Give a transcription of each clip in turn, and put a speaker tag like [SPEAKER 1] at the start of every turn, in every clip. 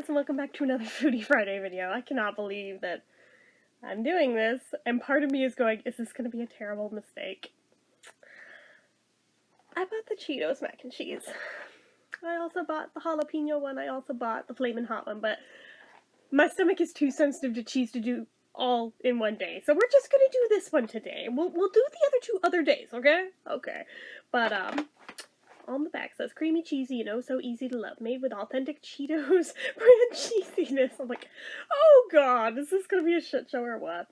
[SPEAKER 1] guys, and welcome back to another Foodie Friday video. I cannot believe that I'm doing this, and part of me is going, is this going to be a terrible mistake? I bought the Cheetos mac and cheese. I also bought the jalapeno one, I also bought the flamin' hot one, but my stomach is too sensitive to cheese to do all in one day, so we're just gonna do this one today. We'll do the other two other days, okay? Okay. But, on the back says, creamy, cheesy, and oh so easy to love, made with authentic Cheetos brand cheesiness. I'm like, oh god, is this gonna be a shit show or what?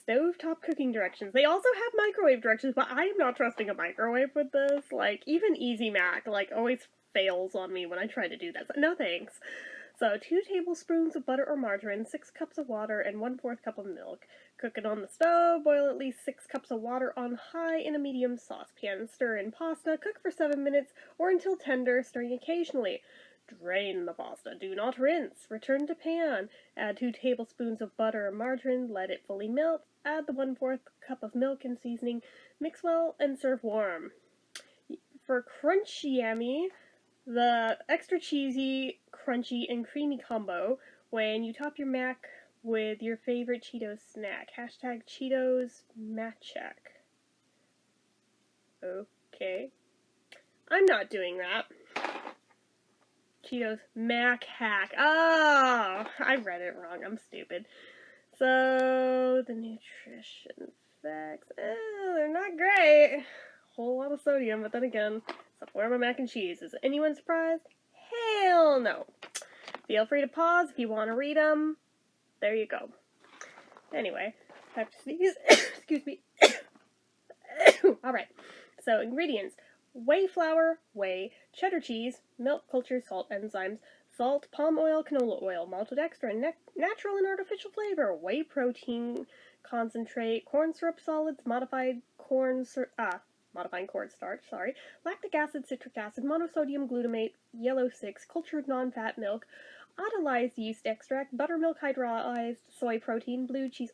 [SPEAKER 1] Stovetop cooking directions. They also have microwave directions, but I am not trusting a microwave with this. Like, even Easy Mac, like, always fails on me when I try to do this. No thanks. So, 2 tablespoons of butter or margarine, 6 cups of water, and 1/4 cup of milk. Cook it on the stove, boil at least 6 cups of water on high in a medium saucepan. Stir in pasta, cook for 7 minutes, or until tender, stirring occasionally. Drain the pasta, do not rinse. Return to pan, add 2 tablespoons of butter or margarine, let it fully melt, add the 1/4 cup of milk and seasoning, mix well, and serve warm. For crunchy yummy, the extra cheesy, crunchy, and creamy combo when you top your mac with your favorite Cheetos snack. Hashtag Cheetos Mac Check. Okay. I'm not doing that. Cheetos Mac Hack. Oh, I read it wrong. I'm stupid. So, the nutrition facts. They're not great. Whole lot of sodium, but then again, it's a form of mac and cheese. Is anyone surprised? Hell no. Feel free to pause if you want to read them. There you go. Anyway, have to sneeze. Excuse me. Alright, so ingredients. Whey flour, whey, cheddar cheese, milk culture, salt, enzymes, salt, palm oil, canola oil, malted extra, natural and artificial flavor, whey protein concentrate, corn syrup solids, modifying cornstarch, lactic acid, citric acid, monosodium glutamate, yellow 6, cultured non-fat milk, autolyzed yeast extract, buttermilk hydrolyzed, soy protein, blue cheese,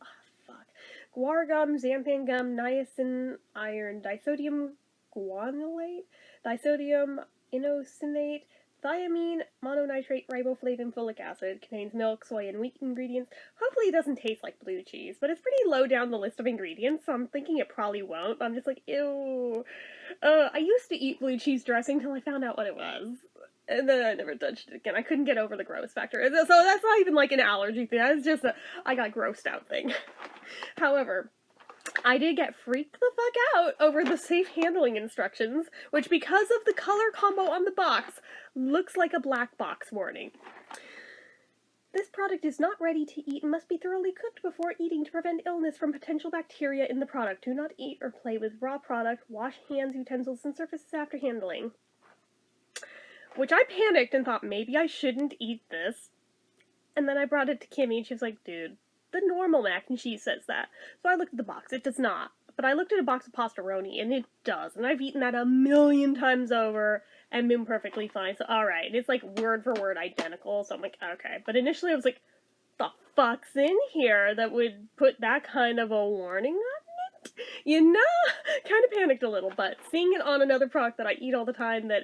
[SPEAKER 1] guar gum, xanthan gum, niacin, iron, disodium guanylate, disodium inosinate, thiamine, mononitrate, riboflavin, folic acid, contains milk, soy, and wheat ingredients. Hopefully it doesn't taste like blue cheese, but it's pretty low down the list of ingredients, so I'm thinking it probably won't, but I'm just like, ew. I used to eat blue cheese dressing until I found out what it was. And then I never touched it again. I couldn't get over the gross factor. So that's not even like an allergy thing. That's just I got grossed out thing. However, I did get freaked the fuck out over the safe handling instructions, which because of the color combo on the box, looks like a black box warning. This product is not ready to eat and must be thoroughly cooked before eating to prevent illness from potential bacteria in the product. Do not eat or play with raw product. Wash hands, utensils, and surfaces after handling. Which I panicked and thought maybe I shouldn't eat this. And then I brought it to Kimmy and she was like, dude, the normal mac and cheese says that. So I looked at the box. It does not. But I looked at a box of pastaroni and it does. And I've eaten that a million times over and been perfectly fine. So alright. And it's like word for word identical. So I'm like, okay. But initially I was like, the fuck's in here that would put that kind of a warning on it? You know? Kind of panicked a little. But seeing it on another product that I eat all the time that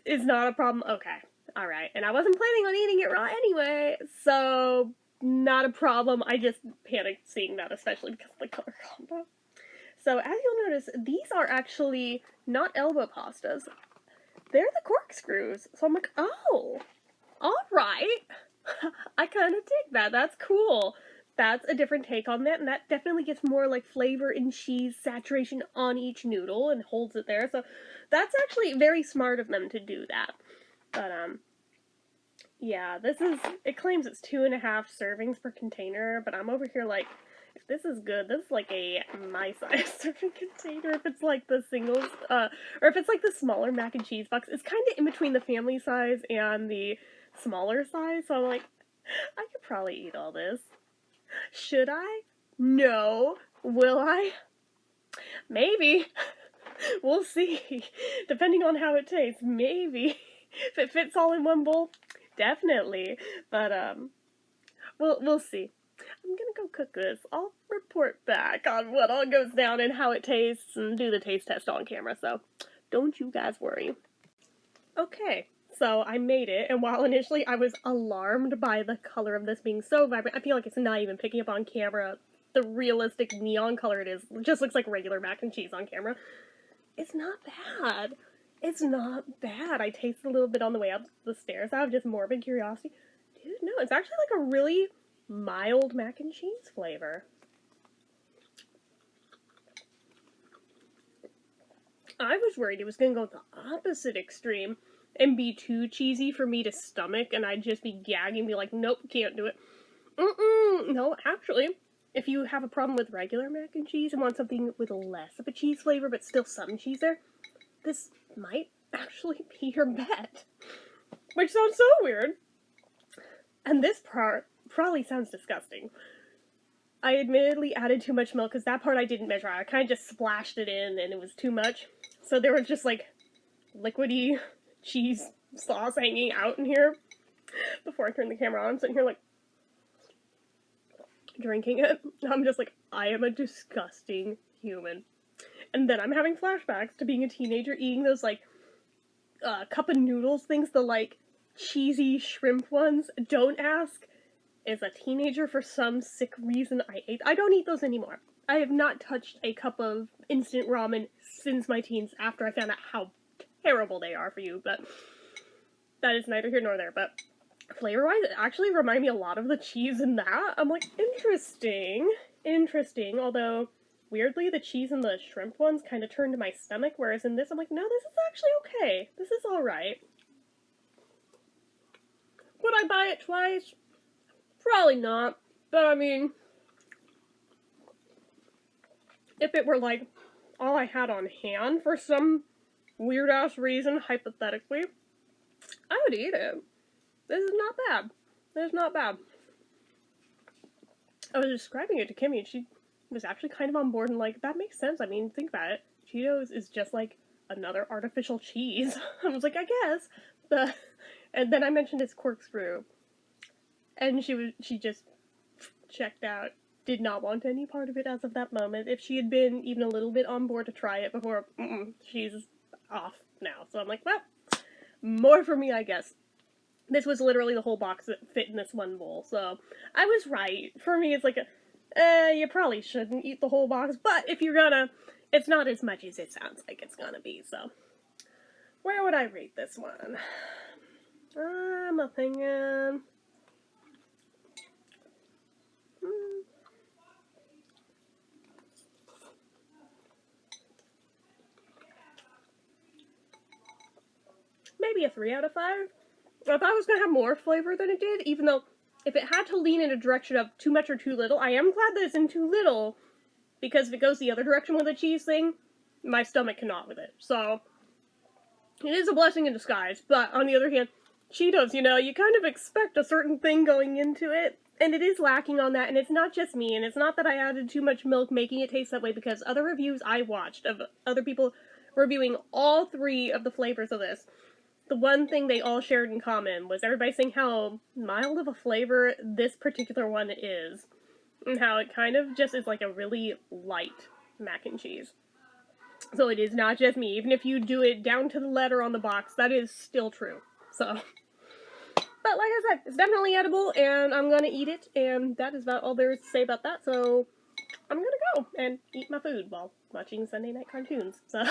[SPEAKER 1] is not a problem. Okay. Alright. And I wasn't planning on eating it raw anyway. So not a problem. I just panicked seeing that, especially because of the color combo. So as you'll notice, these are actually not elbow pastas. They're the corkscrews. So I'm like, oh, alright. I kind of dig that. That's cool. That's a different take on that, and that definitely gets more like flavor and cheese saturation on each noodle and holds it there. So that's actually very smart of them to do that. But, yeah, it claims it's 2.5 servings per container, but I'm over here like, if this is good, this is like my size serving container. If it's like the singles, or if it's like the smaller mac and cheese box, it's kind of in between the family size and the smaller size, so I'm like, I could probably eat all this. Should I? No. Will I? Maybe. We'll see. Depending on how it tastes, maybe. If it fits all in one bowl, definitely. But, we'll see. I'm gonna go cook this. I'll report back on what all goes down and how it tastes and do the taste test on camera, so don't you guys worry. Okay, So I made it, and while initially I was alarmed by the color of this being so vibrant, I feel like it's not even picking up on camera the realistic neon color it is. It just looks like regular mac and cheese on camera. It's not bad. It's not bad. I tasted a little bit on the way up the stairs out of just morbid curiosity. Dude, no, it's actually like a really mild mac and cheese flavor. I was worried it was going to go the opposite extreme and be too cheesy for me to stomach, and I'd just be gagging and be like, nope, can't do it. No, actually, if you have a problem with regular mac and cheese and want something with less of a cheese flavor but still some cheese there, this might actually be your bet. Which sounds so weird. And this part probably sounds disgusting. I admittedly added too much milk because that part I didn't measure out. I kind of just splashed it in and it was too much. So there was just like liquidy cheese sauce hanging out in here before I turned the camera on. I'm sitting here like drinking it. I'm just like, I am a disgusting human. And then I'm having flashbacks to being a teenager eating those like cup of noodles things, the like cheesy shrimp ones. Don't ask. As a teenager, for some sick reason, I don't eat those anymore. I have not touched a cup of instant ramen since my teens after I found out how terrible they are for you, but that is neither here nor there. But flavor-wise, it actually reminded me a lot of the cheese in that. I'm like, interesting, although weirdly the cheese in the shrimp ones kind of turned to my stomach, whereas in this I'm like, no, this is actually okay. This is alright. Would I buy it twice? Probably not, but I mean, if it were like all I had on hand for some weird ass reason, hypothetically, I would eat it. This is not bad. This is not bad. I was describing it to Kimmy and she was actually kind of on board and like, that makes sense. I mean, think about it. Cheetos is just like another artificial cheese. I was like, I guess. And then I mentioned it's corkscrew. And she just checked out, did not want any part of it as of that moment. If she had been even a little bit on board to try it before, she's off now. So I'm like, well, more for me, I guess. This was literally the whole box that fit in this one bowl, so I was right. For me, it's like, you probably shouldn't eat the whole box, but if you're gonna, it's not as much as it sounds like it's gonna be, so. Where would I rate this one? I'm thinking... Maybe a 3 out of 5. I thought it was going to have more flavor than it did, even though if it had to lean in a direction of too much or too little, I am glad that it's in too little, because if it goes the other direction with the cheese thing, my stomach cannot with it. So, it is a blessing in disguise, but on the other hand, Cheetos, you kind of expect a certain thing going into it, and it is lacking on that, and it's not just me, and it's not that I added too much milk making it taste that way, because other reviews I watched of other people reviewing all 3 of the flavors of this, the one thing they all shared in common was everybody saying how mild of a flavor this particular one is, and how it kind of just is like a really light mac and cheese. So it is not just me. Even if you do it down to the letter on the box, that is still true. So, but like I said, it's definitely edible, and I'm gonna eat it, and that is about all there is to say about that, so I'm gonna go and eat my food while watching Sunday night cartoons, so...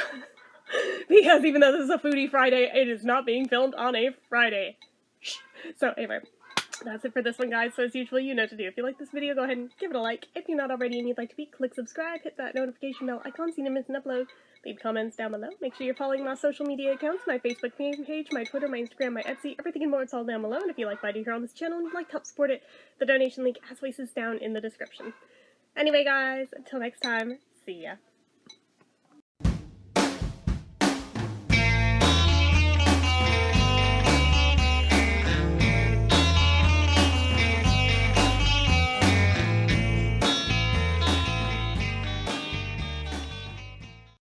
[SPEAKER 1] Because even though this is a Foodie Friday, it is not being filmed on a Friday. So anyway, that's it for this one, guys. So as usual, you know what to do. If you like this video, go ahead and give it a like. If you're not already and you'd like to be, click subscribe, hit that notification bell icon so you don't miss an upload. Leave comments down below. Make sure you're following my social media accounts, my Facebook fan page, my Twitter, my Instagram, my Etsy, everything and more. It's all down below. And if you like what I do here on this channel and you'd like to help support it, the donation link as always is down in the description. Anyway, guys, until next time, see ya.